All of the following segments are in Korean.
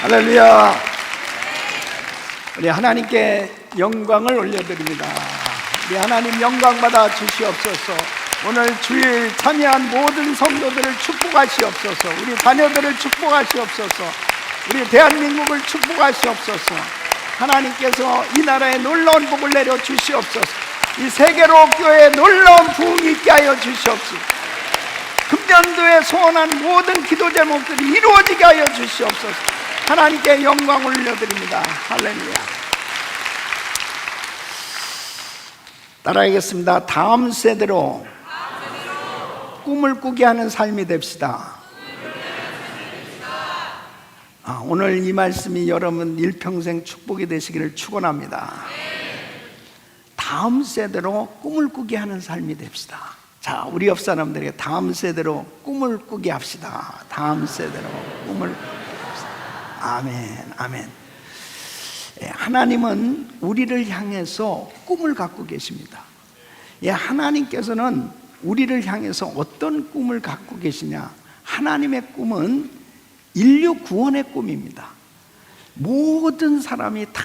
할렐루야. 우리 하나님께 영광을 올려드립니다. 우리 하나님 영광 받아 주시옵소서. 오늘 주일 참여한 모든 성도들을 축복하시옵소서. 우리 자녀들을 축복하시옵소서. 우리 대한민국을 축복하시옵소서. 하나님께서 이 나라에 놀라운 복을 내려 주시옵소서. 이 세계로 교회에 놀라운 부흥이 있게 하여 주시옵소서. 금년도에 소원한 모든 기도 제목들이 이루어지게 하여 주시옵소서. 하나님께 영광을 올려드립니다. 할렐루야. 따라하겠습니다. 다음 세대로 꿈을 꾸게 하는 삶이 됩시다. 오늘 이 말씀이 여러분 일평생 축복이 되시기를 축원합니다. 다음 세대로 꿈을 꾸게 하는 삶이 됩시다. 자, 우리 옆 사람들에게 다음 세대로 꿈을 꾸게 합시다. 다음 세대로 꿈을 꾸게 합시다. 아멘, 아멘. 하나님은 우리를 향해서 꿈을 갖고 계십니다. 하나님께서는 우리를 향해서 어떤 꿈을 갖고 계시냐? 하나님의 꿈은 인류 구원의 꿈입니다. 모든 사람이 다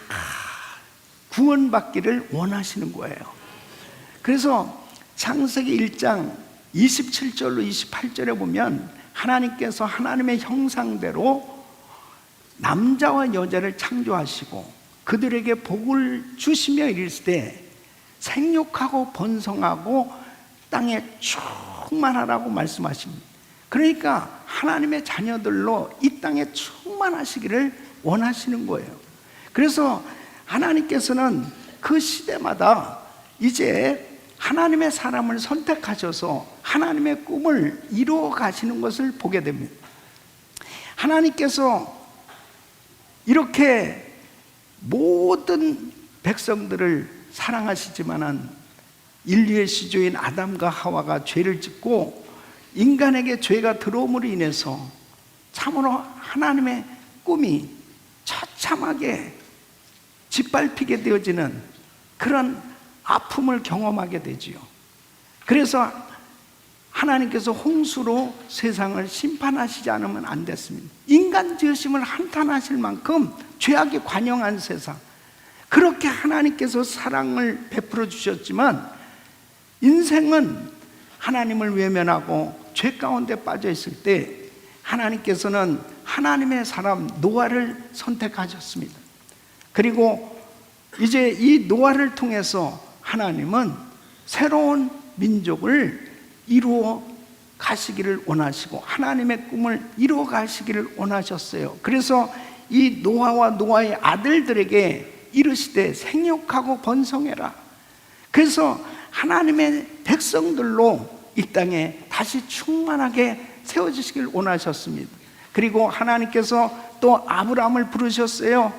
구원받기를 원하시는 거예요. 그래서 창세기 1장 27절로 28절에 보면 하나님께서 하나님의 형상대로 남자와 여자를 창조하시고 그들에게 복을 주시며 이르시되 생육하고 번성하고 땅에 충만하라고 말씀하십니다. 그러니까 하나님의 자녀들로 이 땅에 충만하시기를 원하시는 거예요. 그래서 하나님께서는 그 시대마다 이제 하나님의 사람을 선택하셔서 하나님의 꿈을 이루어 가시는 것을 보게 됩니다. 하나님께서 이렇게 모든 백성들을 사랑하시지만은 인류의 시조인 아담과 하와가 죄를 짓고 인간에게 죄가 들어옴으로 인해서 참으로 하나님의 꿈이 처참하게 짓밟히게 되어지는 그런 아픔을 경험하게 되지요. 그래서 하나님께서 홍수로 세상을 심판하시지 않으면 안 됐습니다. 인간 지으심을 한탄하실 만큼 죄악이 관영한 세상, 그렇게 하나님께서 사랑을 베풀어 주셨지만 인생은 하나님을 외면하고 죄 가운데 빠져 있을 때 하나님께서는 하나님의 사람 노아를 선택하셨습니다. 그리고 이제 이 노아를 통해서 하나님은 새로운 민족을 이루어 가시기를 원하시고 하나님의 꿈을 이루어 가시기를 원하셨어요. 그래서 이 노아와 노아의 아들들에게 이르시되 생육하고 번성해라. 그래서 하나님의 백성들로 이 땅에 다시 충만하게 세워주시길 원하셨습니다. 그리고 하나님께서 또 아브라함을 부르셨어요.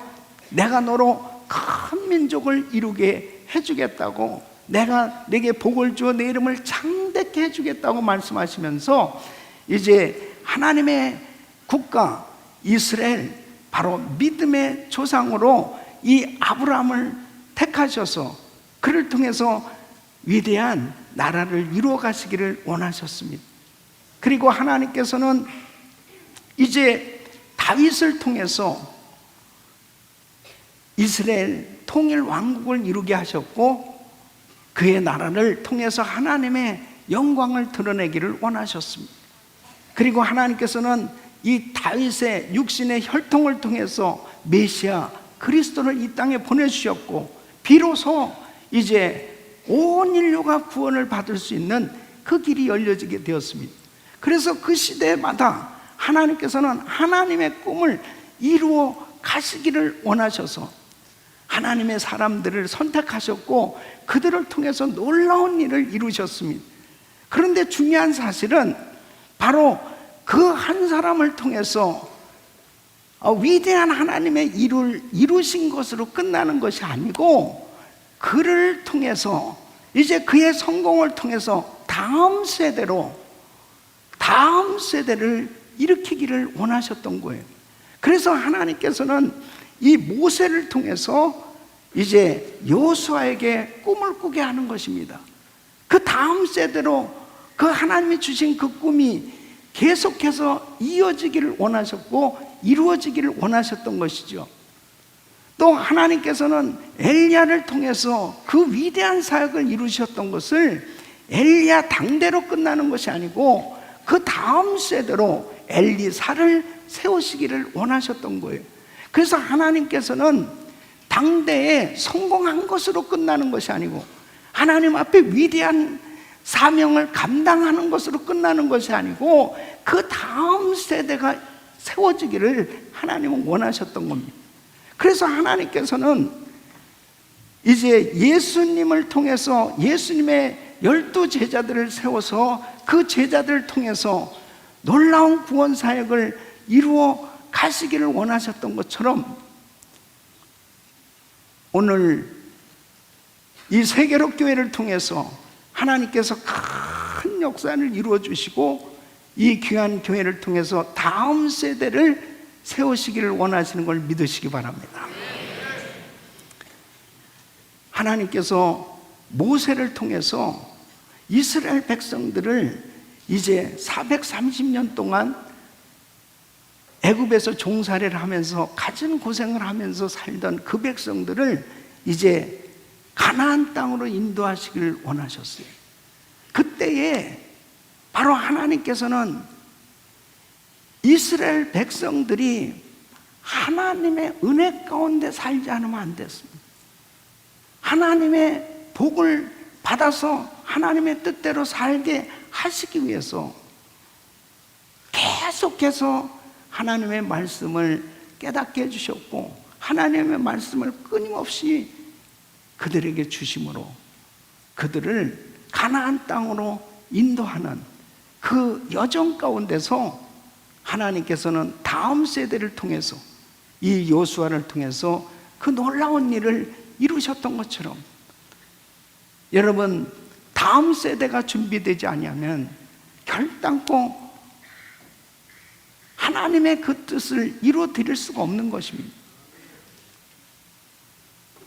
내가 너로 큰 민족을 이루게 해주겠다고, 내가 내게 복을 주어 내 이름을 창대케 해주겠다고 말씀하시면서 이제 하나님의 국가 이스라엘, 바로 믿음의 조상으로 이 아브라함을 택하셔서 그를 통해서 위대한 나라를 이루어 가시기를 원하셨습니다. 그리고 하나님께서는 이제 다윗을 통해서 이스라엘 통일 왕국을 이루게 하셨고 그의 나라를 통해서 하나님의 영광을 드러내기를 원하셨습니다. 그리고 하나님께서는 이 다윗의 육신의 혈통을 통해서 메시아 그리스도를 이 땅에 보내주셨고 비로소 이제 온 인류가 구원을 받을 수 있는 그 길이 열려지게 되었습니다. 그래서 그 시대마다 하나님께서는 하나님의 꿈을 이루어 가시기를 원하셔서 하나님의 사람들을 선택하셨고 그들을 통해서 놀라운 일을 이루셨습니다. 그런데 중요한 사실은 바로 그 한 사람을 통해서 위대한 하나님의 일을 이루신 것으로 끝나는 것이 아니고 그를 통해서 이제 그의 성공을 통해서 다음 세대를 일으키기를 원하셨던 거예요. 그래서 하나님께서는 이 모세를 통해서 이제 여호수아에게 꿈을 꾸게 하는 것입니다. 그 다음 세대로 그 하나님이 주신 그 꿈이 계속해서 이어지기를 원하셨고 이루어지기를 원하셨던 것이죠. 또 하나님께서는 엘리야를 통해서 그 위대한 사역을 이루셨던 것을 엘리야 당대로 끝나는 것이 아니고 그 다음 세대로 엘리사를 세우시기를 원하셨던 거예요. 그래서 하나님께서는 당대에 성공한 것으로 끝나는 것이 아니고 하나님 앞에 위대한 사명을 감당하는 것으로 끝나는 것이 아니고 그 다음 세대가 세워지기를 하나님은 원하셨던 겁니다. 그래서 하나님께서는 이제 예수님을 통해서 예수님의 12제자들을 세워서 그 제자들을 통해서 놀라운 구원 사역을 이루어 가시기를 원하셨던 것처럼 오늘 이 세계로 교회를 통해서 하나님께서 큰 역사를 이루어 주시고 이 귀한 교회를 통해서 다음 세대를 세우시기를 원하시는 걸 믿으시기 바랍니다. 하나님께서 모세를 통해서 이스라엘 백성들을 이제 430년 동안 애굽에서 종살이를 하면서 갖은 고생을 하면서 살던 그 백성들을 이제 가나안 땅으로 인도하시기를 원하셨어요. 그때에 바로 하나님께서는 이스라엘 백성들이 하나님의 은혜 가운데 살지 않으면 안 됐습니다. 하나님의 복을 받아서 하나님의 뜻대로 살게 하시기 위해서 계속해서 하나님의 말씀을 깨닫게 해주셨고 하나님의 말씀을 끊임없이 그들에게 주심으로 그들을 가나안 땅으로 인도하는 그 여정 가운데서 하나님께서는 다음 세대를 통해서 이 여호수아를 통해서 그 놀라운 일을 이루셨던 것처럼 여러분 다음 세대가 준비되지 아니하면 결단코 하나님의 그 뜻을 이루어 드릴 수가 없는 것입니다.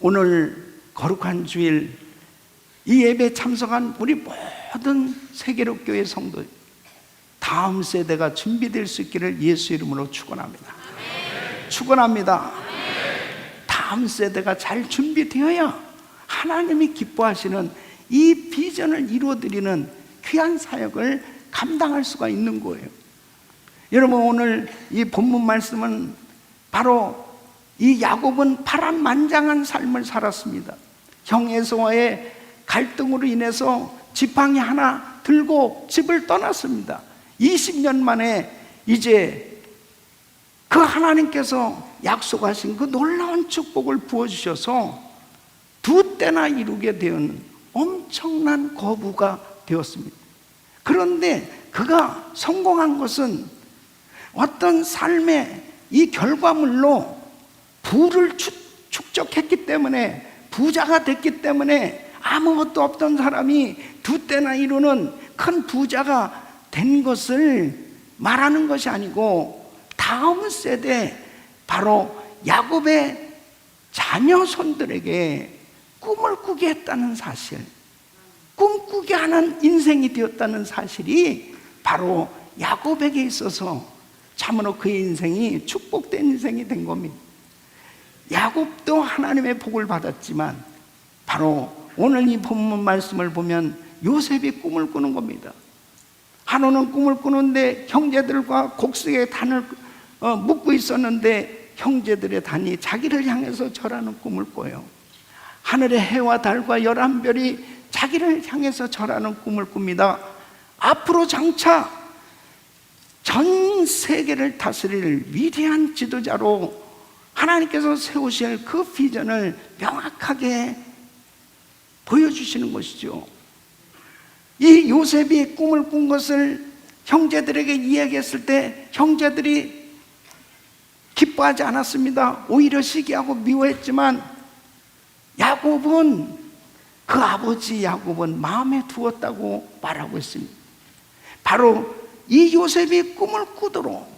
오늘 거룩한 주일 이 예배에 참석한 우리 모든 세계로 교회 성도 다음 세대가 준비될 수 있기를 예수 이름으로 축원합니다. 축원합니다. 다음 세대가 잘 준비되어야 하나님이 기뻐하시는 이 비전을 이루어드리는 귀한 사역을 감당할 수가 있는 거예요. 여러분 오늘 이 본문 말씀은 바로 이 야곱은 파란만장한 삶을 살았습니다. 형 에서와의 갈등으로 인해서 지팡이 하나 들고 집을 떠났습니다. 20년 만에 이제 그 하나님께서 약속하신 그 놀라운 축복을 부어주셔서 두 때나 이루게 되는 엄청난 거부가 되었습니다. 그런데 그가 성공한 것은 어떤 삶의 이 결과물로 부를 축적했기 때문에 부자가 됐기 때문에 아무것도 없던 사람이 두 때나 이루는 큰 부자가 된 것을 말하는 것이 아니고 다음 세대 바로 야곱의 자녀손들에게 꿈을 꾸게 했다는 사실, 꿈꾸게 하는 인생이 되었다는 사실이 바로 야곱에게 있어서 참으로 그의 인생이 축복된 인생이 된 겁니다. 야곱도 하나님의 복을 받았지만 바로 오늘 이 본문 말씀을 보면 요셉이 꿈을 꾸는 겁니다. 한우는 꿈을 꾸는데 형제들과 곡식의 단을 묶고 있었는데 형제들의 단이 자기를 향해서 절하는 꿈을 꿔요. 하늘의 해와 달과 11별이 자기를 향해서 절하는 꿈을 꿉니다. 앞으로 장차 전 세계를 다스릴 위대한 지도자로 하나님께서 세우실 그 비전을 명확하게 보여주시는 것이죠. 이 요셉이 꿈을 꾼 것을 형제들에게 이야기했을 때 형제들이 기뻐하지 않았습니다. 오히려 시기하고 미워했지만 야곱은 그 아버지 야곱은 마음에 두었다고 말하고 있습니다. 바로 이 요셉이 꿈을 꾸도록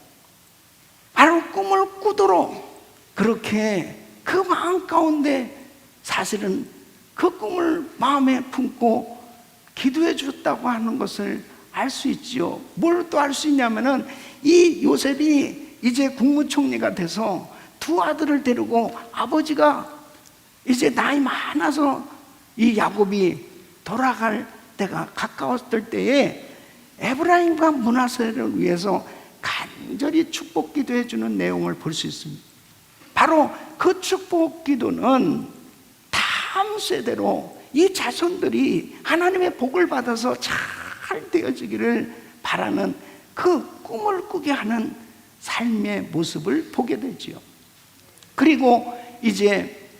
그렇게 그 마음 가운데 사실은 그 꿈을 마음에 품고 기도해 줬다고 하는 것을 알 수 있지요. 뭘 또 알 수 있냐면은 이 요셉이 이제 국무총리가 돼서 두 아들을 데리고 아버지가 이제 나이 많아서 이 야곱이 돌아갈 때가 가까웠을 때에 에브라임과 므낫세를 위해서 간절히 축복 기도해 주는 내용을 볼 수 있습니다. 바로 그 축복 기도는 다음 세대로 이 자손들이 하나님의 복을 받아서 잘 되어지기를 바라는 그 꿈을 꾸게 하는 삶의 모습을 보게 되지요. 그리고 이제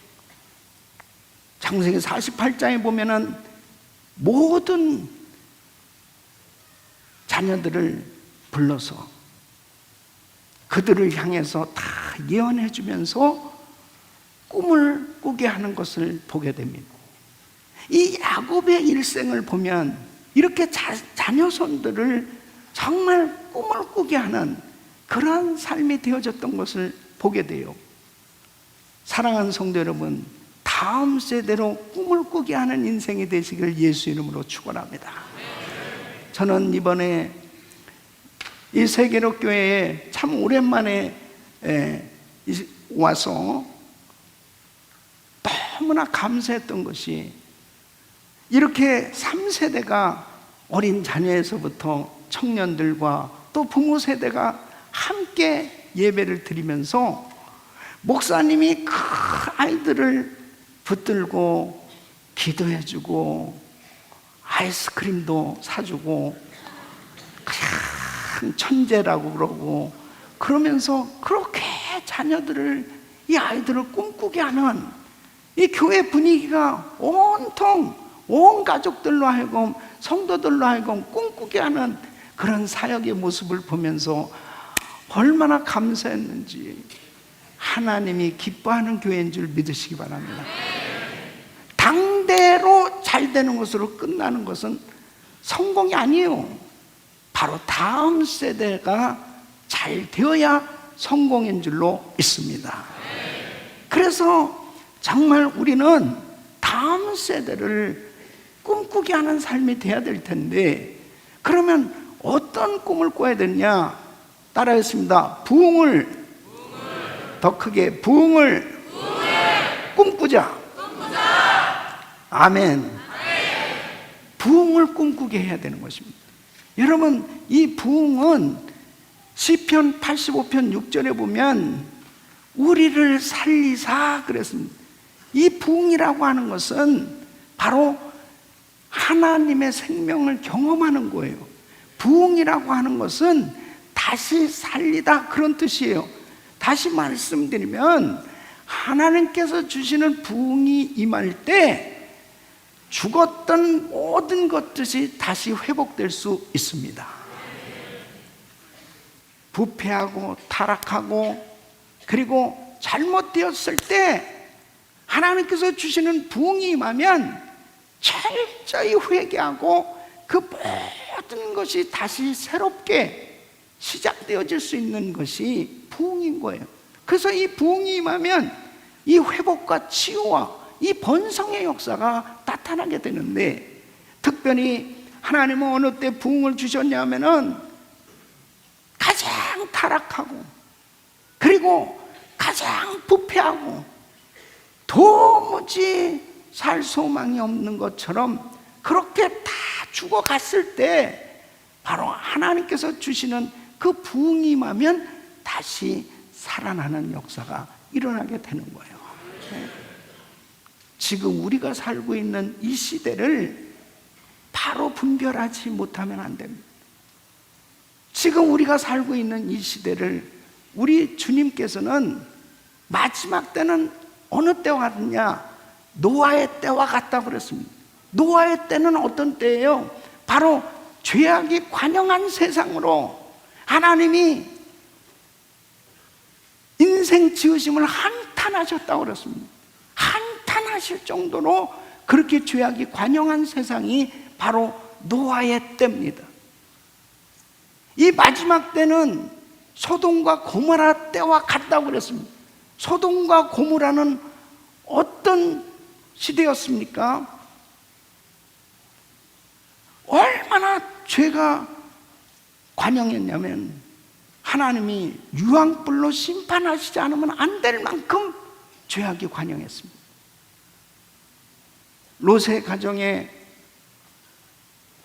창세기 48장에 보면은 모든 자녀들을 불러서 그들을 향해서 다 예언해 주면서 꿈을 꾸게 하는 것을 보게 됩니다. 이 야곱의 일생을 보면 이렇게 자녀손들을 정말 꿈을 꾸게 하는 그런 삶이 되어졌던 것을 보게 돼요. 사랑하는 성도 여러분, 다음 세대로 꿈을 꾸게 하는 인생이 되시길 예수 이름으로 축원합니다. 저는 이번에 이 세계로 교회에 참 오랜만에 와서 너무나 감사했던 것이 이렇게 3세대가 어린 자녀에서부터 청년들과 또 부모 세대가 함께 예배를 드리면서 목사님이 그 아이들을 붙들고 기도해주고 아이스크림도 사주고 그냥 천재라고 그러고 그러면서 그렇게 자녀들을 이 아이들을 꿈꾸게 하는 이 교회 분위기가 온통 온 가족들로 하여금 성도들로 하여금 꿈꾸게 하는 그런 사역의 모습을 보면서 얼마나 감사했는지 하나님이 기뻐하는 교회인 줄 믿으시기 바랍니다. 당대로 잘 되는 것으로 끝나는 것은 성공이 아니에요. 바로 다음 세대가 잘 되어야 성공인 줄로 믿습니다. 그래서 정말 우리는 다음 세대를 꿈꾸게 하는 삶이 돼야 될 텐데 그러면 어떤 꿈을 꿔야 되느냐? 따라하겠습니다. 부흥을 더 크게 부흥을 꿈꾸자. 아멘. 부흥을 꿈꾸게 해야 되는 것입니다. 여러분, 이 부흥은 시편 85편 6절에 보면 우리를 살리사 그랬습니다. 이 부흥이라고 하는 것은 바로 하나님의 생명을 경험하는 거예요. 부흥이라고 하는 것은 다시 살리다 그런 뜻이에요. 다시 말씀드리면 하나님께서 주시는 부흥이 임할 때 죽었던 모든 것들이 다시 회복될 수 있습니다. 부패하고 타락하고 그리고 잘못되었을 때 하나님께서 주시는 부흥이 임하면 철저히 회개하고 그 모든 것이 다시 새롭게 시작되어질 수 있는 것이 부흥인 거예요. 그래서 이 부흥이 임하면 이 회복과 치유와 이 번성의 역사가 나타나게 되는데 특별히 하나님은 어느 때 부흥을 주셨냐면은 가장 타락하고 그리고 가장 부패하고 도무지 살 소망이 없는 것처럼 그렇게 다 죽어갔을 때 바로 하나님께서 주시는 그 부흥이 임하면 다시 살아나는 역사가 일어나게 되는 거예요. 지금 우리가 살고 있는 이 시대를 바로 분별하지 못하면 안 됩니다. 지금 우리가 살고 있는 이 시대를 우리 주님께서는 마지막 때는 어느 때와 같느냐? 노아의 때와 같다고 그랬습니다. 노아의 때는 어떤 때예요? 바로 죄악이 관영한 세상으로 하나님이 인생 지으심을 한탄하셨다고 그랬습니다. 한탄하실 정도로 그렇게 죄악이 관영한 세상이 바로 노아의 때입니다. 이 마지막 때는 소돔과 고모라 때와 같다고 그랬습니다. 소돔과 고모라는 어떤 시대였습니까? 얼마나 죄가 관영했냐면 하나님이 유황불로 심판하시지 않으면 안 될 만큼 죄악이 관영했습니다. 롯의 가정에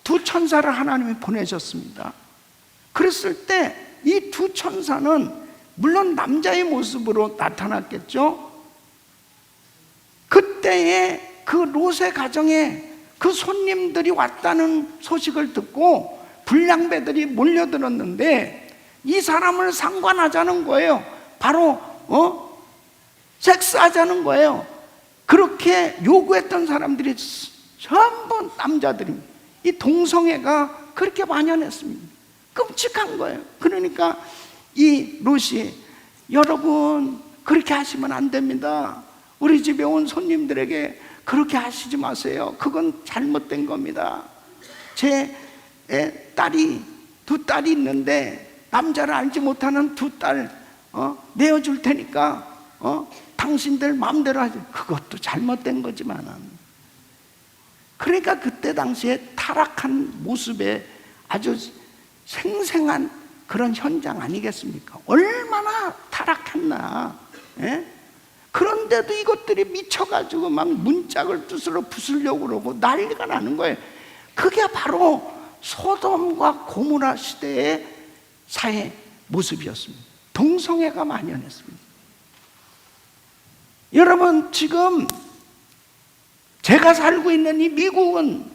두 천사를 하나님이 보내셨습니다. 그랬을 때 이 두 천사는 물론 남자의 모습으로 나타났겠죠. 그때에 그 롯의 가정에 그 손님들이 왔다는 소식을 듣고 불량배들이 몰려들었는데 이 사람을 상관하자는 거예요. 바로 섹스하자는 거예요. 그렇게 요구했던 사람들이 전부 남자들입니다. 이 동성애가 그렇게 만연했습니다. 끔찍한 거예요. 그러니까 이 롯이 여러분 그렇게 하시면 안 됩니다. 우리 집에 온 손님들에게 그렇게 하시지 마세요. 그건 잘못된 겁니다. 제 딸이 두 딸이 있는데 남자를 알지 못하는 두 딸 내어줄 테니까 당신들 마음대로 하지. 그것도 잘못된 거지만, 그러니까 그때 당시에 타락한 모습에 아주 생생한 그런 현장 아니겠습니까? 얼마나 타락했나. 예? 그런데도 이것들이 미쳐가지고 막 문짝을 두스러 부수려고 그러고 난리가 나는 거예요. 그게 바로 소돔과 고모라 시대의 사회 모습이었습니다. 동성애가 만연했습니다. 여러분, 지금 제가 살고 있는 이 미국은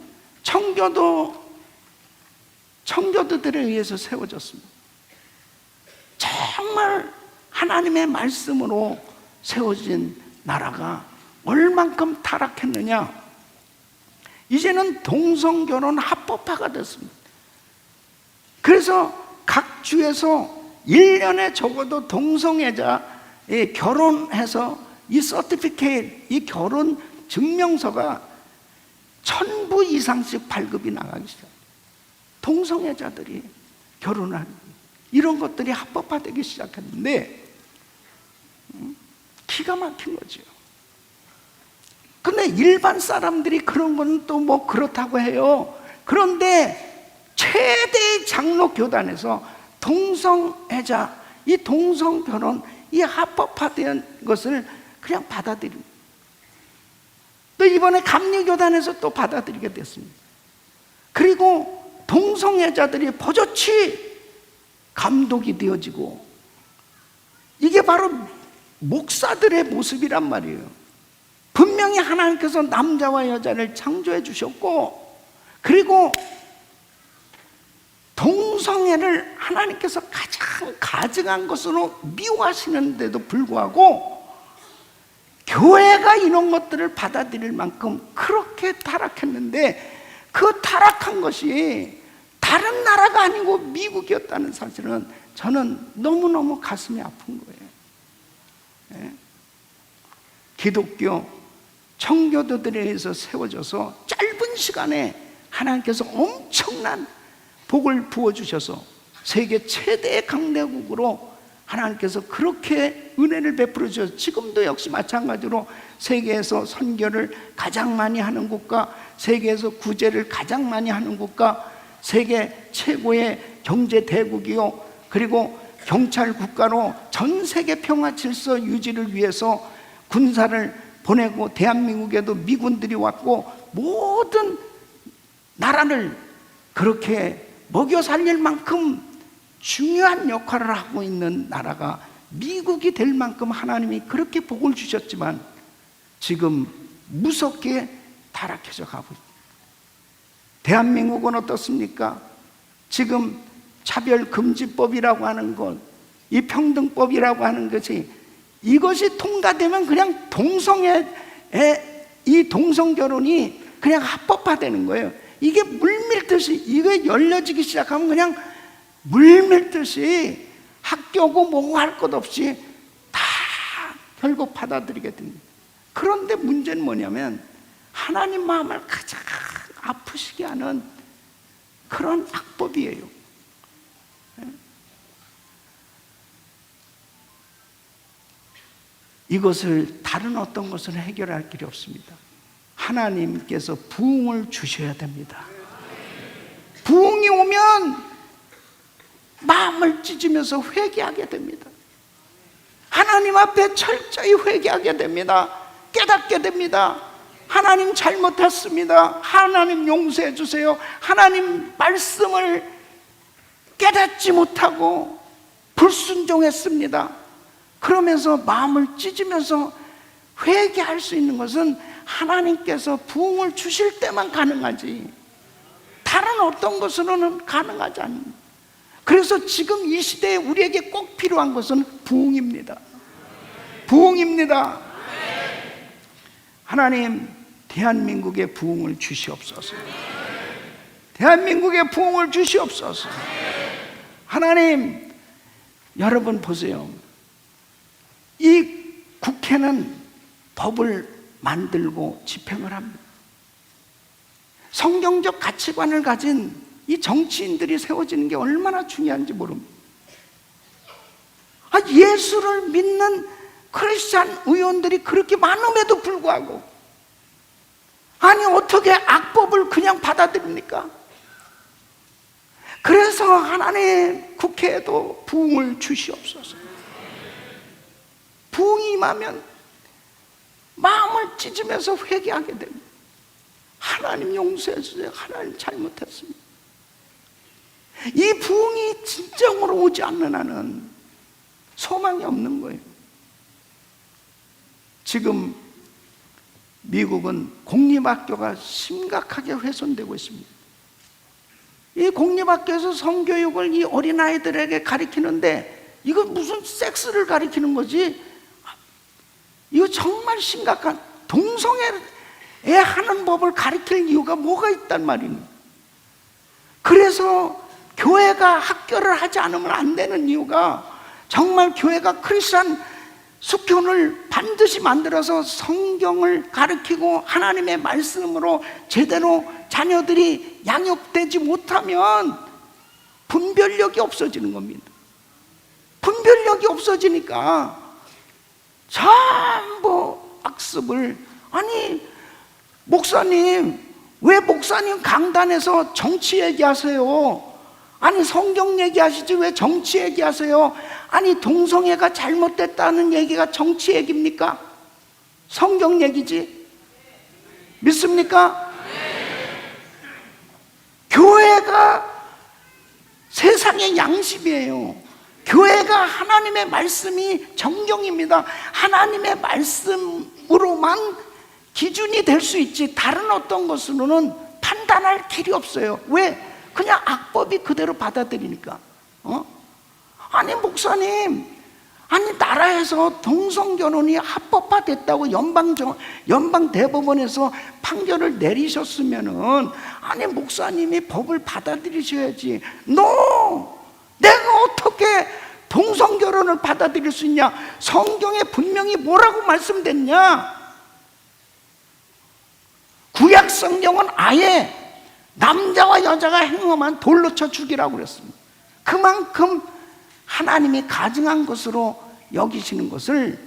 청교도들에 의해서 세워졌습니다. 정말 하나님의 말씀으로 세워진 나라가 얼만큼 타락했느냐. 이제는 동성결혼 합법화가 됐습니다. 그래서 각 주에서 1년에 적어도 동성애자 결혼해서 이 서티피케이트, 이 결혼 증명서가 1000부 이상씩 발급이 나가기 시작합니다. 동성애자들이 결혼하는 이런 것들이 합법화되기 시작했는데 기가 막힌 거죠. 근데 일반 사람들이 그런 건 또 뭐 그렇다고 해요. 그런데 최대의 장로 교단에서 동성애자, 이 동성결혼, 이 합법화된 것을 그냥 받아들입니다. 또 이번에 감리교단에서 또 받아들이게 됐습니다. 그리고 동성애자들이 버젓이 감독이 되어지고, 이게 바로 목사들의 모습이란 말이에요. 분명히 하나님께서 남자와 여자를 창조해 주셨고, 그리고 동성애를 하나님께서 가장 가증한 것으로 미워하시는데도 불구하고 교회가 이런 것들을 받아들일 만큼 그렇게 타락했는데, 그 타락한 것이 다른 나라가 아니고 미국이었다는 사실은 저는 너무너무 가슴이 아픈 거예요. 예? 기독교 청교도들에 의해서 세워져서 짧은 시간에 하나님께서 엄청난 복을 부어주셔서 세계 최대의 강대국으로 하나님께서 그렇게 은혜를 베풀어 주셔서 지금도 역시 마찬가지로 세계에서 선교를 가장 많이 하는 국가, 세계에서 구제를 가장 많이 하는 국가, 세계 최고의 경제 대국이요, 그리고 경찰 국가로 전 세계 평화 질서 유지를 위해서 군사를 보내고, 대한민국에도 미군들이 왔고 모든 나라를 그렇게 먹여 살릴 만큼 중요한 역할을 하고 있는 나라가 미국이 될 만큼 하나님이 그렇게 복을 주셨지만 지금 무섭게 타락해져 가고 있습니다. 대한민국은 어떻습니까? 지금 차별금지법이라고 하는 것, 이 평등법이라고 하는 것이, 이것이 통과되면 그냥 이 동성결혼이 그냥 합법화되는 거예요. 이게 물밀듯이, 이게 열려지기 시작하면 그냥 물밀듯이 학교고 뭐고 할 것 없이 다 결국 받아들이게 됩니다. 그런데 문제는 뭐냐면 하나님 마음을 가장 아프시게 하는 그런 악법이에요. 이것을 다른 어떤 것을 해결할 길이 없습니다. 하나님께서 부흥을 주셔야 됩니다. 부흥이 오면 마음을 찢으면서 회개하게 됩니다. 하나님 앞에 철저히 회개하게 됩니다. 깨닫게 됩니다. 하나님 잘못했습니다. 하나님 용서해 주세요. 하나님 말씀을 깨닫지 못하고 불순종했습니다. 그러면서 마음을 찢으면서 회개할 수 있는 것은 하나님께서 부흥을 주실 때만 가능하지 다른 어떤 것으로는 가능하지 않습니다. 그래서 지금 이 시대에 우리에게 꼭 필요한 것은 부흥입니다. 부흥입니다. 하나님, 대한민국에 부흥을 주시옵소서. 대한민국에 부흥을 주시옵소서. 하나님, 여러분 보세요. 이 국회는 법을 만들고 집행을 합니다. 성경적 가치관을 가진 이 정치인들이 세워지는 게 얼마나 중요한지 모릅니다. 예수를 믿는 크리스찬 의원들이 그렇게 많음에도 불구하고 아니 어떻게 악법을 그냥 받아들입니까? 그래서 하나님 국회에도 부흥을 주시옵소서. 부흥이 임하면 마음을 찢으면서 회개하게 됩니다. 하나님 용서해 주세요. 하나님 잘못했습니다. 이 부흥이 진정으로 오지 않는 한은 소망이 없는 거예요. 지금 미국은 공립학교가 심각하게 훼손되고 있습니다. 이 공립학교에서 성교육을 이 어린아이들에게 가르치는데 이거 무슨 섹스를 가르치는 거지? 이거 정말 심각한, 동성애 하는 법을 가르칠 이유가 뭐가 있단 말입니다. 그래서 교회가 학교를 하지 않으면 안 되는 이유가 정말 교회가 크리스찬 숙교를 반드시 만들어서 성경을 가르치고 하나님의 말씀으로 제대로 자녀들이 양육되지 못하면 분별력이 없어지는 겁니다. 분별력이 없어지니까 전부 악습을, 아니 목사님 왜 목사님 강단에서 정치 얘기하세요? 아니 성경 얘기하시지 왜 정치 얘기하세요? 아니 동성애가 잘못됐다는 얘기가 정치 얘기입니까? 성경 얘기지. 믿습니까? 교회가 세상의 양심이에요. 교회가 하나님의 말씀이 정경입니다. 하나님의 말씀으로만 기준이 될 수 있지 다른 어떤 것으로는 판단할 길이 없어요. 왜? 그냥 악법이 그대로 받아들이니까. 아니 목사님, 아니 나라에서 동성결혼이 합법화됐다고 연방 대법원에서 판결을 내리셨으면은 아니 목사님이 법을 받아들이셔야지. 내가 어떻게 동성결혼을 받아들일 수 있냐? 성경에 분명히 뭐라고 말씀됐냐? 구약 성경은 아예 남자와 여자가 행음한 돌로 쳐 죽이라고 그랬습니다. 그만큼 하나님이 가증한 것으로 여기시는 것을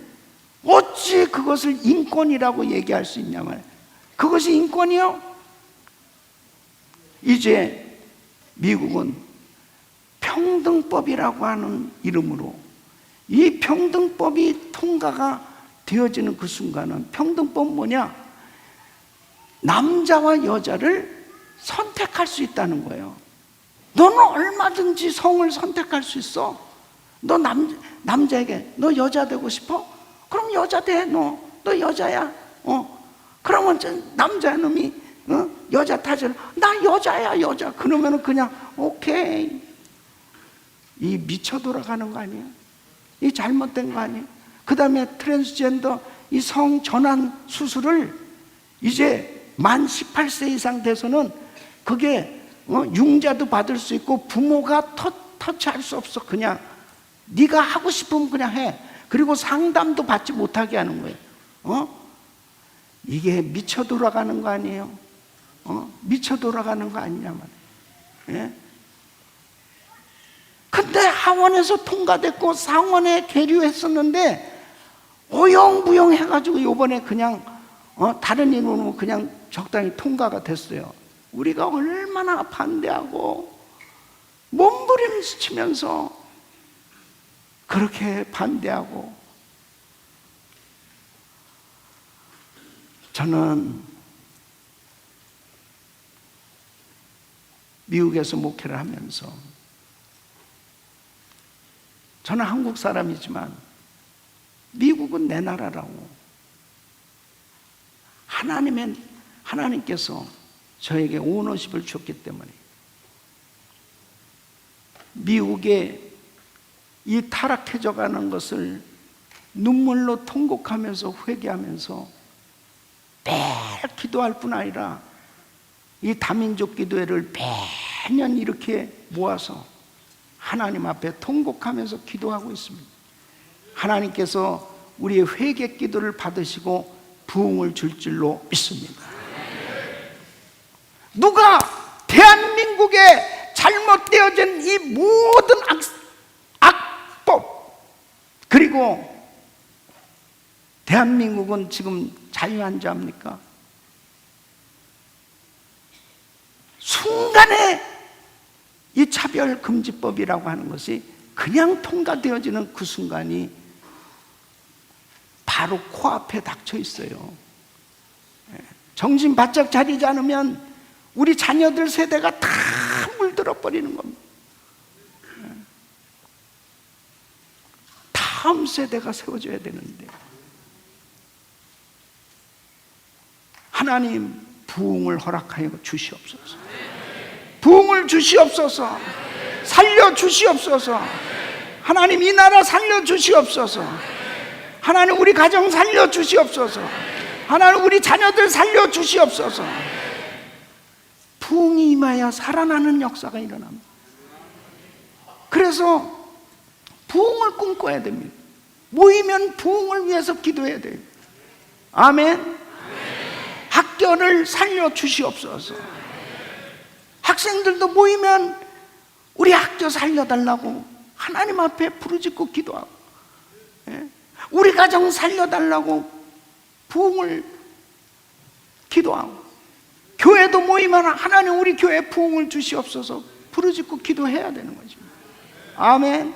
어찌 그것을 인권이라고 얘기할 수 있냐 말이에요. 그것이 인권이요? 이제 미국은 평등법이라고 하는 이름으로 이 평등법이 통과가 되어지는 그 순간은, 평등법 뭐냐? 남자와 여자를 선택할 수 있다는 거예요. 너는 얼마든지 성을 선택할 수 있어. 너 남자에게 너 여자 되고 싶어? 그럼 여자 돼. 너 여자야. 그러면 남자 놈이 여자 타질, 나 여자야 여자. 그러면은 그냥 오케이. 이 미쳐 돌아가는 거 아니에요? 이 잘못된 거 아니에요? 그 다음에 트랜스젠더 이 성 전환 수술을 이제 만 18세 이상 돼서는 그게 융자도 받을 수 있고 부모가 터치할 수 없어. 그냥 네가 하고 싶으면 그냥 해. 그리고 상담도 받지 못하게 하는 거예요. 이게 미쳐 돌아가는 거 아니에요? 미쳐 돌아가는 거 아니냐 말이에요. 예? 근데 하원에서 통과됐고 상원에 계류했었는데 오용부용 해가지고 요번에 그냥 다른 이유로 그냥 적당히 통과가 됐어요. 우리가 얼마나 반대하고 몸부림치면서 그렇게 반대하고, 저는 미국에서 목회를 하면서, 저는 한국 사람이지만 미국은 내 나라라고, 하나님께서 저에게 오너십을 줬기 때문에 미국에 이 타락해져 가는 것을 눈물로 통곡하면서 회개하면서 매일 기도할 뿐 아니라 이 다민족 기도회를 매년 이렇게 모아서 하나님 앞에 통곡하면서 기도하고 있습니다. 하나님께서 우리의 회개 기도를 받으시고 부흥을 줄 줄로 믿습니다. 누가 대한민국에 잘못되어진 이 모든 악법, 그리고 대한민국은 지금 자유한자입니까? 순간에 이 차별금지법이라고 하는 것이 그냥 통과되어지는 그 순간이 바로 코앞에 닥쳐 있어요. 정신 바짝 차리지 않으면 우리 자녀들 세대가 다 물들어 버리는 겁니다. 다음 세대가 세워져야 되는데, 하나님 부흥을 허락하여 주시옵소서. 부흥을 주시옵소서. 살려 주시옵소서. 하나님 이 나라 살려 주시옵소서. 하나님 우리 가정 살려 주시옵소서. 하나님 우리 자녀들 살려 주시옵소서. 부흥이 임하여 살아나는 역사가 일어납니다. 그래서 부흥을 꿈꿔야 됩니다. 모이면 부흥을 위해서 기도해야 돼요. 아멘. 학교를 살려 주시옵소서. 학생들도 모이면 우리 학교 살려달라고 하나님 앞에 부르짖고 기도하고, 우리 가정 살려달라고 부흥을 기도하고, 교회도 모이면 하나님 우리 교회 부흥을 주시옵소서 부르짖고 기도해야 되는 거죠. 아멘.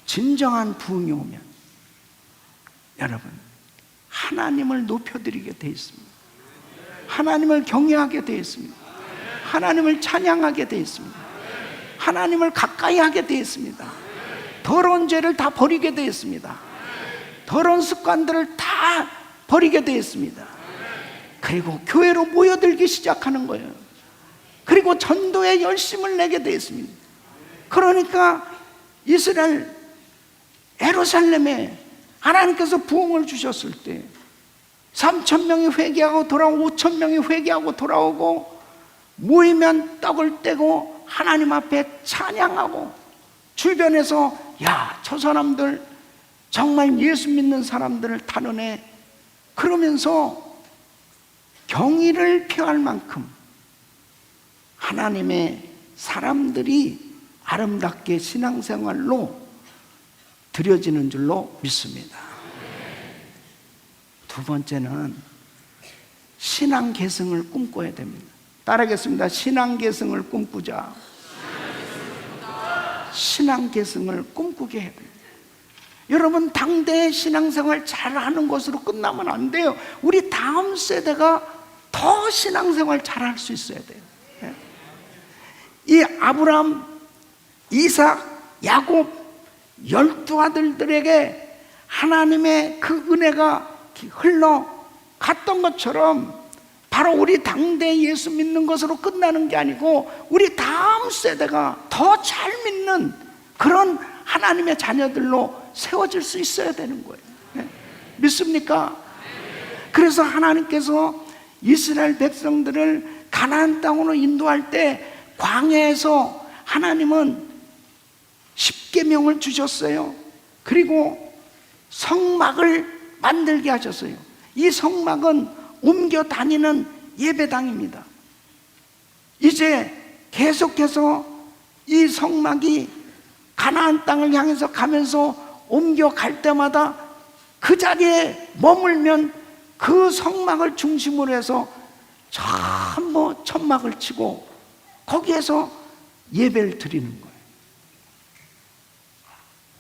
진정한 부흥이 오면 여러분 하나님을 높여드리게 되어 있습니다. 하나님을 경외하게 되어 있습니다. 하나님을 찬양하게 되어 있습니다. 하나님을 가까이 하게 되어 있습니다. 더러운 죄를 다 버리게 되어 있습니다. 더러운 습관들을 다 버리게 되어 있습니다. 그리고 교회로 모여들기 시작하는 거예요. 그리고 전도에 열심을 내게 되어 있습니다. 그러니까 이스라엘 예루살렘에 하나님께서 부흥을 주셨을 때 3,000명이 회개하고 돌아오고 5,000명이 회개하고 돌아오고, 모이면 떡을 떼고 하나님 앞에 찬양하고, 주변에서 야, 저 사람들 정말 예수 믿는 사람들을 다루네, 그러면서 경의를 표할 만큼 하나님의 사람들이 아름답게 신앙생활로 드려지는 줄로 믿습니다. 두 번째는 신앙 계승을 꿈꿔야 됩니다. 따라하겠습니다. 신앙 계승을 꿈꾸자. 신앙 계승을 꿈꾸게 해야 됩니다. 여러분, 당대의 신앙생활 잘하는 것으로 끝나면 안 돼요. 우리 다음 세대가 더 신앙생활 잘할 수 있어야 돼요. 이 아브라함, 이삭, 야곱 12아들들에게 하나님의 그 은혜가 흘러갔던 것처럼 바로 우리 당대 예수 믿는 것으로 끝나는 게 아니고 우리 다음 세대가 더 잘 믿는 그런 하나님의 자녀들로 세워질 수 있어야 되는 거예요. 믿습니까? 그래서 하나님께서 이스라엘 백성들을 가나안 땅으로 인도할 때 광야에서 하나님은 십계명을 주셨어요. 그리고 성막을 만들게 하셨어요. 이 성막은 옮겨 다니는 예배당입니다. 이제 계속해서 이 성막이 가나안 땅을 향해서 가면서 옮겨갈 때마다 그 자리에 머물면 그 성막을 중심으로 해서 전부 천막을 치고 거기에서 예배를 드리는 거예요.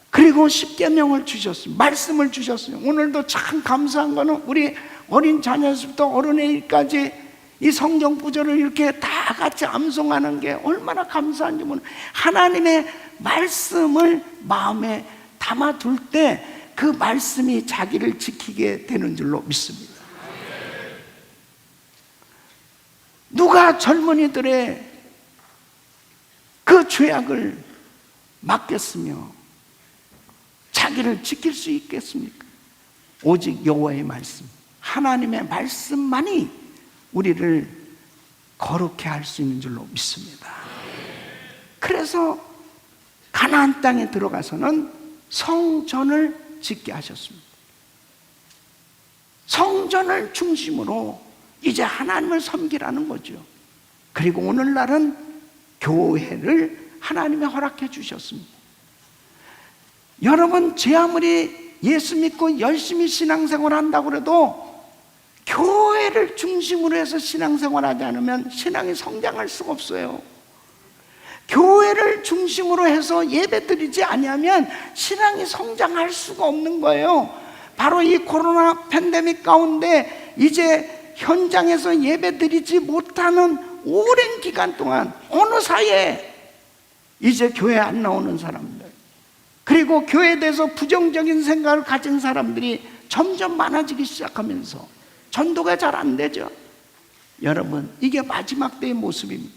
그리고 십계명을 주셨어요. 말씀을 주셨어요. 오늘도 참 감사한 거는 우리 어린 자녀에서부터 어른에까지 이 성경 구절을 이렇게 다 같이 암송하는 게 얼마나 감사한지 모르는, 하나님의 말씀을 마음에 담아둘 때 그 말씀이 자기를 지키게 되는 줄로 믿습니다. 누가 젊은이들의 그 죄악을 막겠으며 자기를 지킬 수 있겠습니까? 오직 여호와의 말씀, 하나님의 말씀만이 우리를 거룩해 할 수 있는 줄로 믿습니다. 그래서 가나안 땅에 들어가서는 성전을 짓게 하셨습니다. 성전을 중심으로 이제 하나님을 섬기라는 거죠. 그리고 오늘날은 교회를 하나님이 허락해 주셨습니다. 여러분, 제 아무리 예수 믿고 열심히 신앙생활 한다고 해도 교회를 중심으로 해서 신앙생활하지 않으면 신앙이 성장할 수가 없어요. 교회를 중심으로 해서 예배드리지 아니하면 신앙이 성장할 수가 없는 거예요. 바로 이 코로나 팬데믹 가운데 이제 현장에서 예배드리지 못하는 오랜 기간 동안 어느 사이에 이제 교회 안 나오는 사람들, 그리고 교회에 대해서 부정적인 생각을 가진 사람들이 점점 많아지기 시작하면서 전도가 잘 안 되죠. 여러분, 이게 마지막 때의 모습입니다.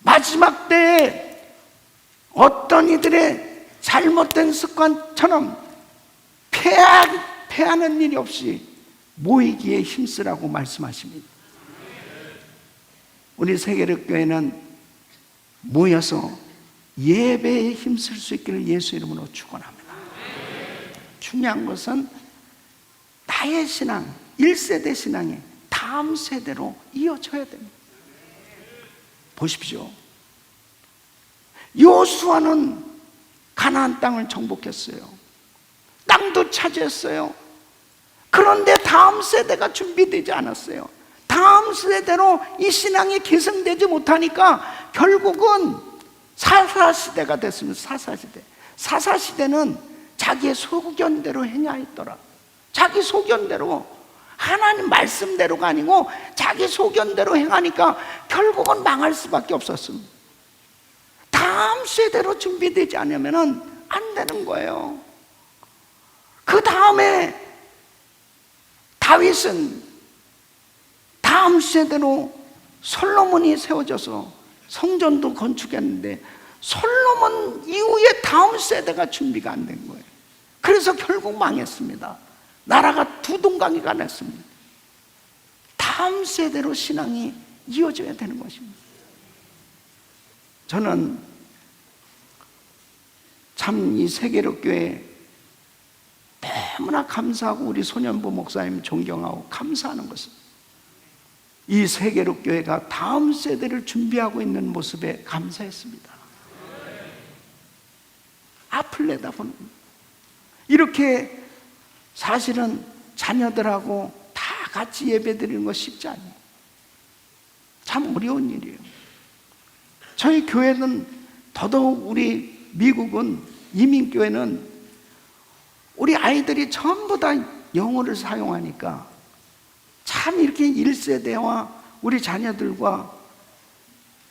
마지막 때에 어떤 이들의 잘못된 습관처럼 패하는 일이 없이 모이기에 힘쓰라고 말씀하십니다. 우리 세계력교회는 모여서 예배에 힘쓸 수 있기를 예수 이름으로 축원합니다. 중요한 것은 나의 신앙, 1세대 신앙이 다음 세대로 이어져야 됩니다. 보십시오. 여호수아는 가나안 땅을 정복했어요. 땅도 차지했어요. 그런데 다음 세대가 준비되지 않았어요. 다음 세대로 이 신앙이 계승되지 못하니까 결국은 사사시대가 됐습니다. 사사시대. 사사시대는 자기의 소견대로 행하였더라. 자기 소견대로, 하나님 말씀대로가 아니고 자기 소견대로 행하니까 결국은 망할 수밖에 없었습니다. 다음 세대로 준비되지 않으면 안 되는 거예요. 그 다음에 다윗은 다음 세대로 솔로몬이 세워져서 성전도 건축했는데 솔로몬 이후에 다음 세대가 준비가 안 된 거예요. 그래서 결국 망했습니다. 나라가 두동강이가 났습니다. 다음 세대로 신앙이 이어져야 되는 것입니다. 저는 참 이 세계력교회 너무나 감사하고 우리 소년부 목사님 존경하고 감사하는 것은 이 세계력교회가 다음 세대를 준비하고 있는 모습에 감사했습니다. 앞을 내다보는, 이렇게 사실은 자녀들하고 다 같이 예배드리는 거 쉽지 않아요. 참 어려운 일이에요. 저희 교회는 더더욱 우리 미국은 이민교회는 우리 아이들이 전부 다 영어를 사용하니까 참 이렇게 1세대와 우리 자녀들과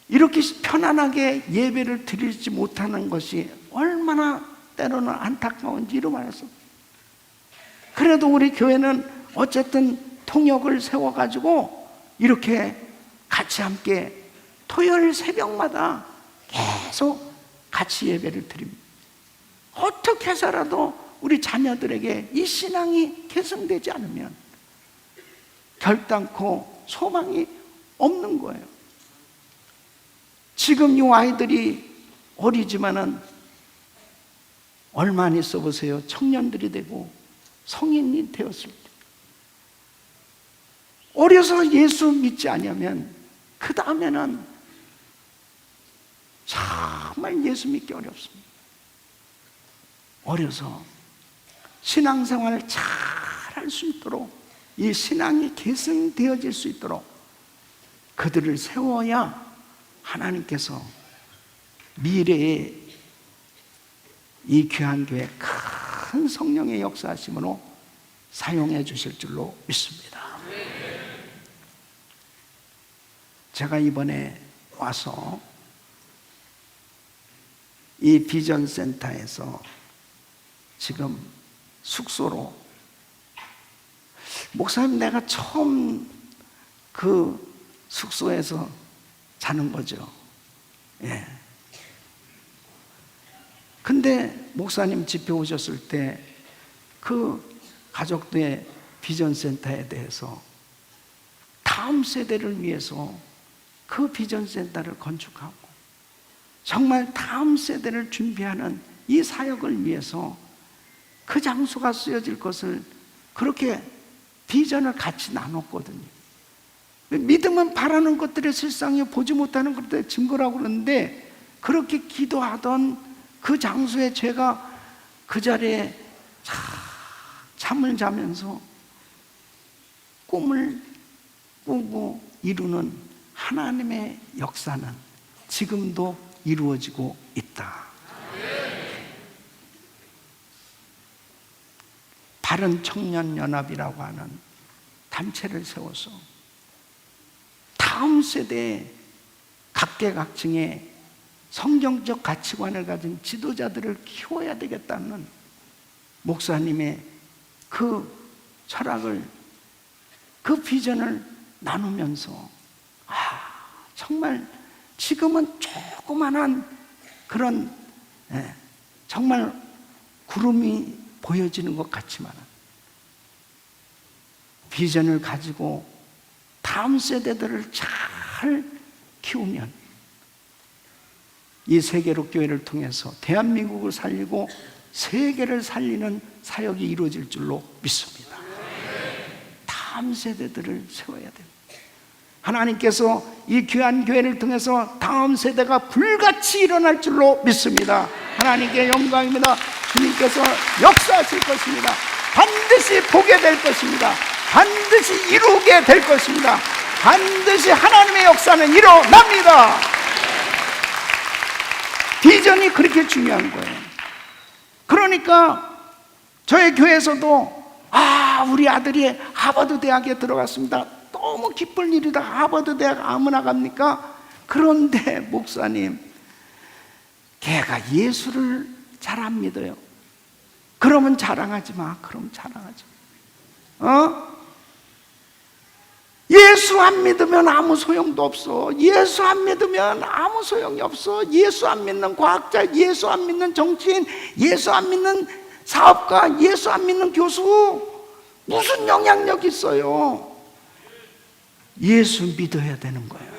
이렇게 편안하게 예배를 드리지 못하는 것이 얼마나 때로는 안타까운지 이루 말해서, 그래도 우리 교회는 어쨌든 통역을 세워가지고 이렇게 같이 함께 토요일 새벽마다 계속 같이 예배를 드립니다. 어떻게 해서라도 우리 자녀들에게 이 신앙이 계승되지 않으면 결단코 소망이 없는 거예요. 지금 이 아이들이 어리지만은 얼마 안 있어 보세요. 청년들이 되고 성인이 되었을 때, 어려서 예수 믿지 않으면 그 다음에는 정말 예수 믿기 어렵습니다. 어려서 신앙생활을 잘 할 수 있도록, 이 신앙이 계승되어질 수 있도록 그들을 세워야 하나님께서 미래에 이 귀한 교회 큰 성령의 역사하심으로 사용해 주실 줄로 믿습니다. 제가 이번에 와서 이 비전센터에서 지금 숙소로, 목사님 내가 처음 그 숙소에서 자는 거죠. 예. 근데 목사님 집회 오셨을 때 그 가족들의 비전센터에 대해서 다음 세대를 위해서 그 비전센터를 건축하고 정말 다음 세대를 준비하는 이 사역을 위해서 그 장소가 쓰여질 것을 그렇게 비전을 같이 나눴거든요. 믿음은 바라는 것들의 실상이 보지 못하는 것들의 증거라고 그러는데, 그렇게 기도하던 그 장소에 제가 그 자리에 잠을 자면서 꿈을 꾸고 이루는 하나님의 역사는 지금도 이루어지고 있다. 바른청년연합이라고 하는 단체를 세워서 다음 세대에 각계각층의 성경적 가치관을 가진 지도자들을 키워야 되겠다는 목사님의 그 철학을, 그 비전을 나누면서 정말 지금은 조그만한 그런 정말 구름이 보여지는 것 같지만 비전을 가지고 다음 세대들을 잘 키우면 이 세계로 교회를 통해서 대한민국을 살리고 세계를 살리는 사역이 이루어질 줄로 믿습니다. 다음 세대들을 세워야 됩니다. 하나님께서 이 귀한 교회를 통해서 다음 세대가 불같이 일어날 줄로 믿습니다. 하나님께 영광입니다. 주님께서 역사하실 것입니다. 반드시 보게 될 것입니다. 반드시 이루게 될 것입니다. 반드시 하나님의 역사는 일어납니다. 비전이 그렇게 중요한 거예요. 그러니까 저희 교회에서도 우리 아들이 하버드 대학에 들어갔습니다. 너무 기쁠 일이다. 하버드 대학 아무나 갑니까? 그런데 목사님, 걔가 예수를 잘 안 믿어요. 그러면 자랑하지 마. 그럼 자랑하지 마. 예수 안 믿으면 아무 소용도 없어. 예수 안 믿으면 아무 소용이 없어. 예수 안 믿는 과학자, 예수 안 믿는 정치인, 예수 안 믿는 사업가, 예수 안 믿는 교수 무슨 영향력 있어요? 예수 믿어야 되는 거예요.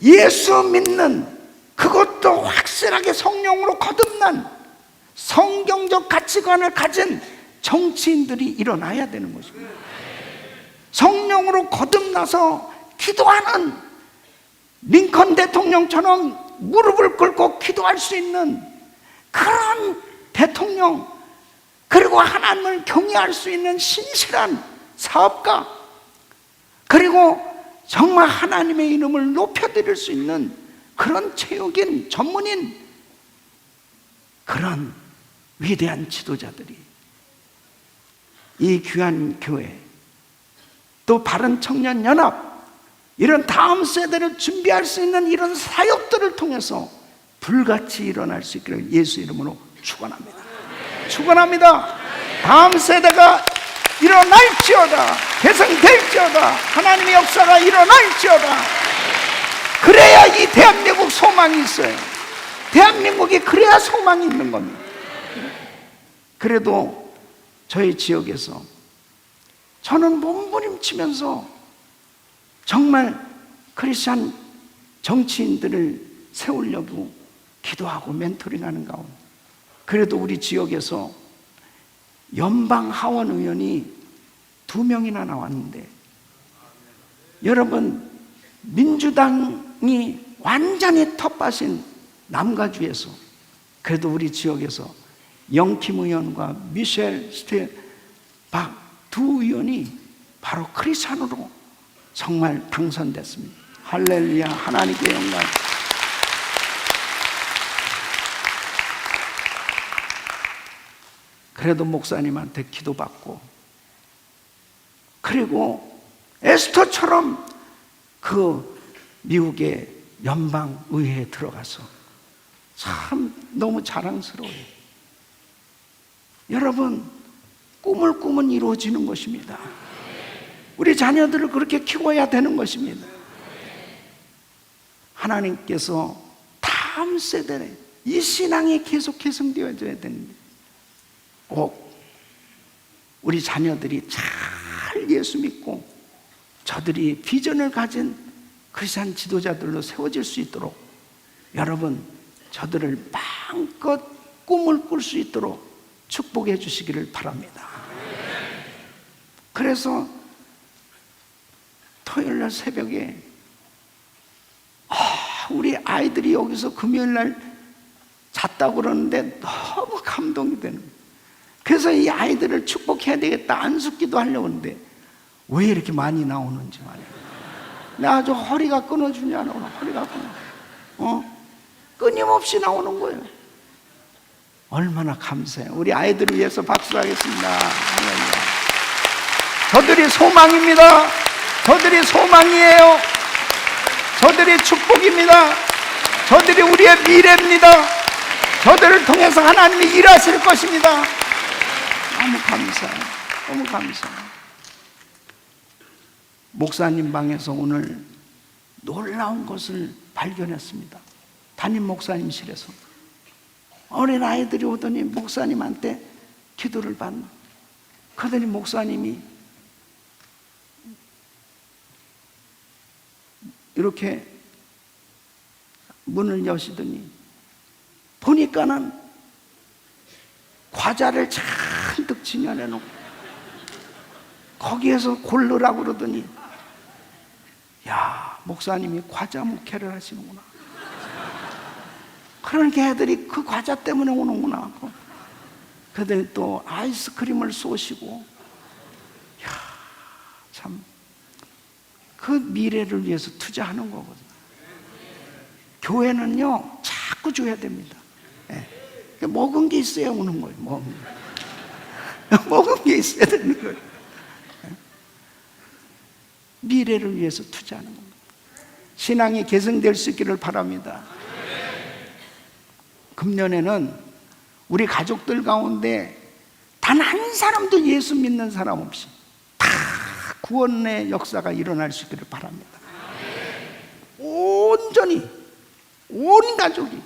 예수 믿는, 그것도 확실하게 성령으로 거듭난 성경적 가치관을 가진 정치인들이 일어나야 되는 것입니다. 성령으로 거듭나서 기도하는 링컨 대통령처럼 무릎을 꿇고 기도할 수 있는 그런 대통령, 그리고 하나님을 경외할 수 있는 신실한 사업가, 그리고 정말 하나님의 이름을 높여드릴 수 있는 그런 체육인, 전문인, 그런 위대한 지도자들이 이 귀한 교회, 또 바른청년연합, 이런 다음 세대를 준비할 수 있는 이런 사역들을 통해서 불같이 일어날 수 있기를 예수 이름으로 축원합니다. 축원합니다. 다음 세대가 일어날지어다. 개성될지어다. 하나님의 역사가 일어날지어다. 그래야 이 대한민국 소망이 있어요. 대한민국이 그래야 소망이 있는 겁니다. 그래도 저희 지역에서 저는 몸부림치면서 정말 크리스찬 정치인들을 세우려고 기도하고 멘토링하는 가운데, 그래도 우리 지역에서 연방 하원 의원이 2명이나 나왔는데, 여러분, 민주당이 완전히 텃밭인 남가주에서 그래도 우리 지역에서 영킴 의원과 미셸 스테박 두 의원이 바로 크리스찬으로 정말 당선됐습니다. 할렐루야. 하나님께 영광. 그래도 목사님한테 기도받고, 그리고 에스더처럼 그 미국의 연방의회에 들어가서 참 너무 자랑스러워요. 여러분, 꿈을 꾸면 이루어지는 것입니다. 우리 자녀들을 그렇게 키워야 되는 것입니다. 하나님께서 다음 세대에 이 신앙이 계속 개성되어져야 되는데, 꼭 우리 자녀들이 잘 예수 믿고 저들이 비전을 가진 크리스찬 지도자들로 세워질 수 있도록 여러분, 저들을 마음껏 꿈을 꿀 수 있도록 축복해 주시기를 바랍니다. 그래서 토요일날 새벽에 우리 아이들이 여기서 금요일날 잤다고 그러는데 너무 감동이 되는 거예요. 그래서 이 아이들을 축복해야 되겠다, 안숙기도 하려고 하는데 왜 이렇게 많이 나오는지 말이에요. 나 아주 허리가 끊어주지 않아. 허리가 끊임없이 나오는 거예요. 얼마나 감사해요. 우리 아이들을 위해서 박수하겠습니다. 저들이 소망입니다. 저들이 소망이에요. 저들이 축복입니다. 저들이 우리의 미래입니다. 저들을 통해서 하나님이 일하실 것입니다. 너무 감사해요. 너무 감사해요. 목사님 방에서 오늘 놀라운 것을 발견했습니다. 담임 목사님실에서 어린 아이들이 오더니 목사님한테 기도를 받는, 그러더니 목사님이 이렇게 문을 여시더니 보니까는 과자를 잔뜩 진열해 놓고 거기에서 고르라고 그러더니, 야, 목사님이 과자 목회를 하시는구나. 그러니까 애들이 그 과자 때문에 오는구나. 그들이 또 아이스크림을 쏘시고, 야, 참, 그 미래를 위해서 투자하는 거거든요. 교회는요, 자꾸 줘야 됩니다. 네. 먹은 게 있어야 오는 거예요. 먹은 게 있어야 되는 거예요. 네. 미래를 위해서 투자하는 겁니다. 신앙이 개성될 수 있기를 바랍니다. 금년에는 우리 가족들 가운데 단 한 사람도 예수 믿는 사람 없이 다 구원의 역사가 일어날 수 있기를 바랍니다. 온전히 온 가족이,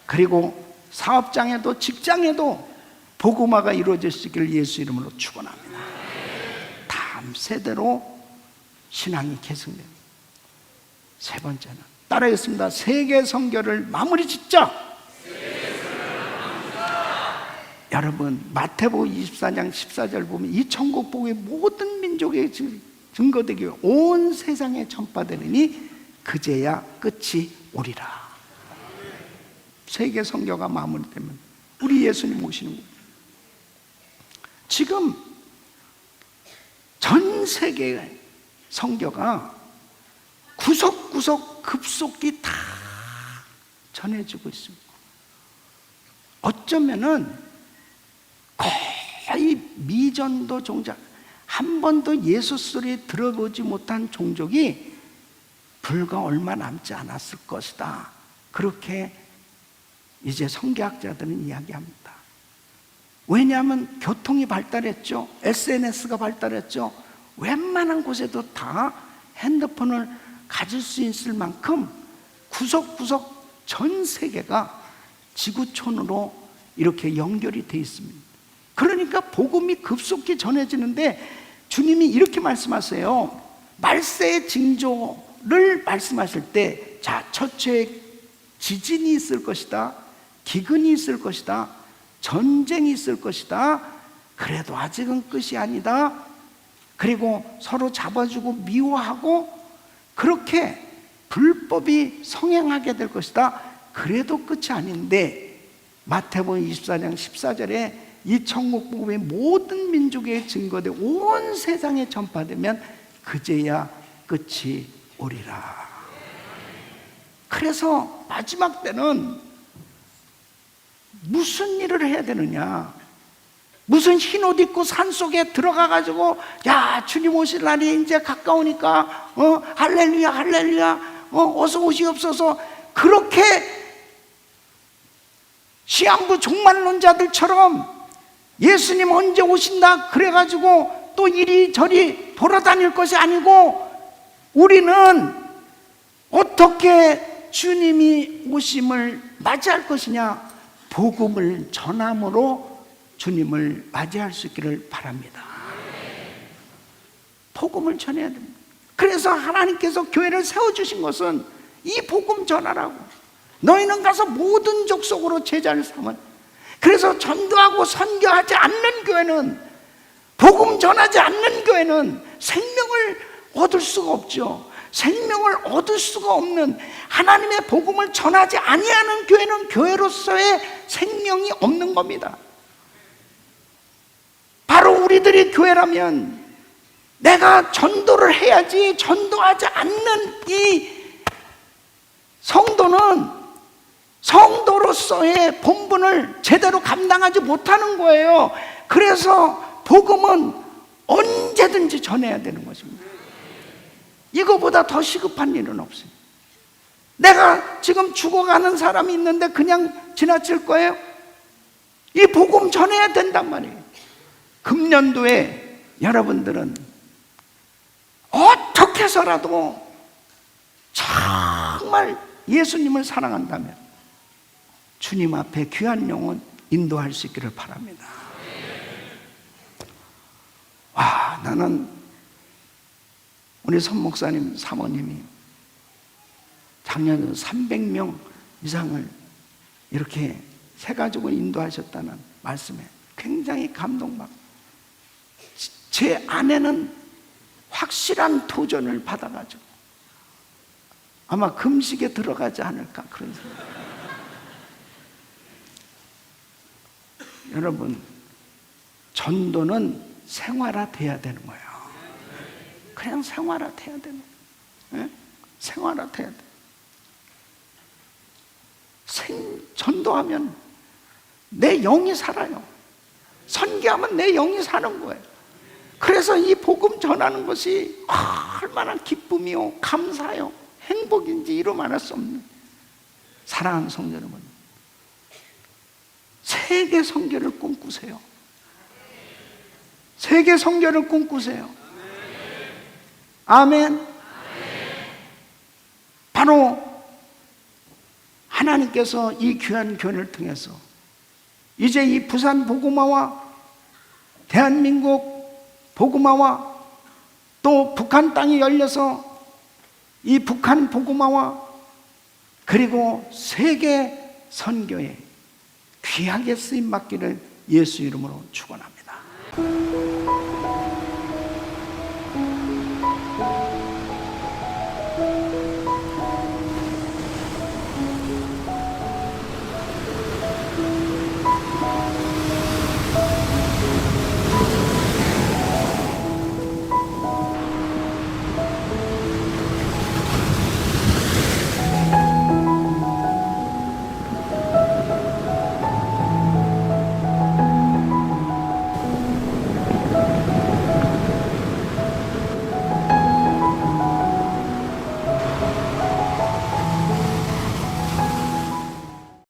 그리고 사업장에도 직장에도 복음화가 이루어질 수 있기를 예수 이름으로 축원합니다. 다음 세대로 신앙이 개성됩니다. 세 번째는 따라하겠습니다. 세계 선교를 마무리 짓자. 여러분, 마태복음 24장 14절 보면 이 천국 복음이 모든 민족에 증거되기 위해 온 세상에 전파되느니 그제야 끝이 오리라. 세계 선교가 마무리되면 우리 예수님 오시는 거예요. 지금 전 세계의 선교가 구석구석 급속히 다 전해지고 있습니다. 어쩌면은 거의 미전도 종족, 한 번도 예수 소리 들어보지 못한 종족이 불과 얼마 남지 않았을 것이다. 그렇게 이제 선교학자들은 이야기합니다. 왜냐하면 교통이 발달했죠. SNS가 발달했죠. 웬만한 곳에도 다 핸드폰을 가질 수 있을 만큼 구석구석 전 세계가 지구촌으로 이렇게 연결이 되어 있습니다. 그러니까 복음이 급속히 전해지는데 주님이 이렇게 말씀하세요. 말세의 징조를 말씀하실 때, 자, 첫째 지진이 있을 것이다, 기근이 있을 것이다, 전쟁이 있을 것이다. 그래도 아직은 끝이 아니다. 그리고 서로 잡아주고 미워하고 그렇게 불법이 성행하게 될 것이다. 그래도 끝이 아닌데 마태복음 24장 14절에 이 천국 복음이 모든 민족에 증거돼 온 세상에 전파되면 그제야 끝이 오리라. 그래서 마지막 때는 무슨 일을 해야 되느냐? 무슨 흰옷 입고 산속에 들어가가지고 야, 주님 오실 날이 이제 가까우니까 할렐루야 할렐루야 어서 오시옵소서, 그렇게 시한부 종말론자들처럼 예수님 언제 오신다 그래가지고 또 이리저리 돌아다닐 것이 아니고, 우리는 어떻게 주님이 오심을 맞이할 것이냐? 복음을 전함으로 주님을 맞이할 수 있기를 바랍니다. 복음을 전해야 됩니다. 그래서 하나님께서 교회를 세워주신 것은 이 복음 전하라고. 너희는 가서 모든 족속으로 제자를 삼은. 그래서 전도하고 선교하지 않는 교회는, 복음 전하지 않는 교회는 생명을 얻을 수가 없죠. 생명을 얻을 수가 없는, 하나님의 복음을 전하지 아니하는 교회는 교회로서의 생명이 없는 겁니다. 바로 우리들이 교회라면 내가 전도를 해야지, 전도하지 않는 이 성도는 성도로서의 본분을 제대로 감당하지 못하는 거예요. 그래서 복음은 언제든지 전해야 되는 것입니다. 이거보다 더 시급한 일은 없어요. 내가 지금 죽어가는 사람이 있는데 그냥 지나칠 거예요? 이 복음 전해야 된단 말이에요. 금년도에 여러분들은 어떻게 해서라도 정말 예수님을 사랑한다면 주님 앞에 귀한 영혼 인도할 수 있기를 바랍니다. 와, 나는 우리 선 목사님 사모님이 작년에 300명 이상을 이렇게 세 가지고 인도하셨다는 말씀에 굉장히 감동받고, 제 아내는 확실한 도전을 받아가지고 아마 금식에 들어가지 않을까 그런 생각. 여러분, 전도는 생활화돼야 되는 거예요. 그냥 생활화돼야 되는 거예요. 생활화돼야 돼. 전도하면 내 영이 살아요. 선교하면 내 영이 사는 거예요. 그래서 이 복음 전하는 것이 얼마나 기쁨이요, 감사요, 행복인지 이루 말할 수 없는. 사랑하는 성도 여러분, 세계 선교를 꿈꾸세요. 세계 선교를 꿈꾸세요. 아멘. 바로 하나님께서 이 귀한 교회를 통해서 이제 이 부산 복음화와 대한민국 복음화와 또 북한 땅이 열려서 이 북한 복음화와 그리고 세계 선교에 귀하게 쓰임 받기를 예수 이름으로 축원합니다.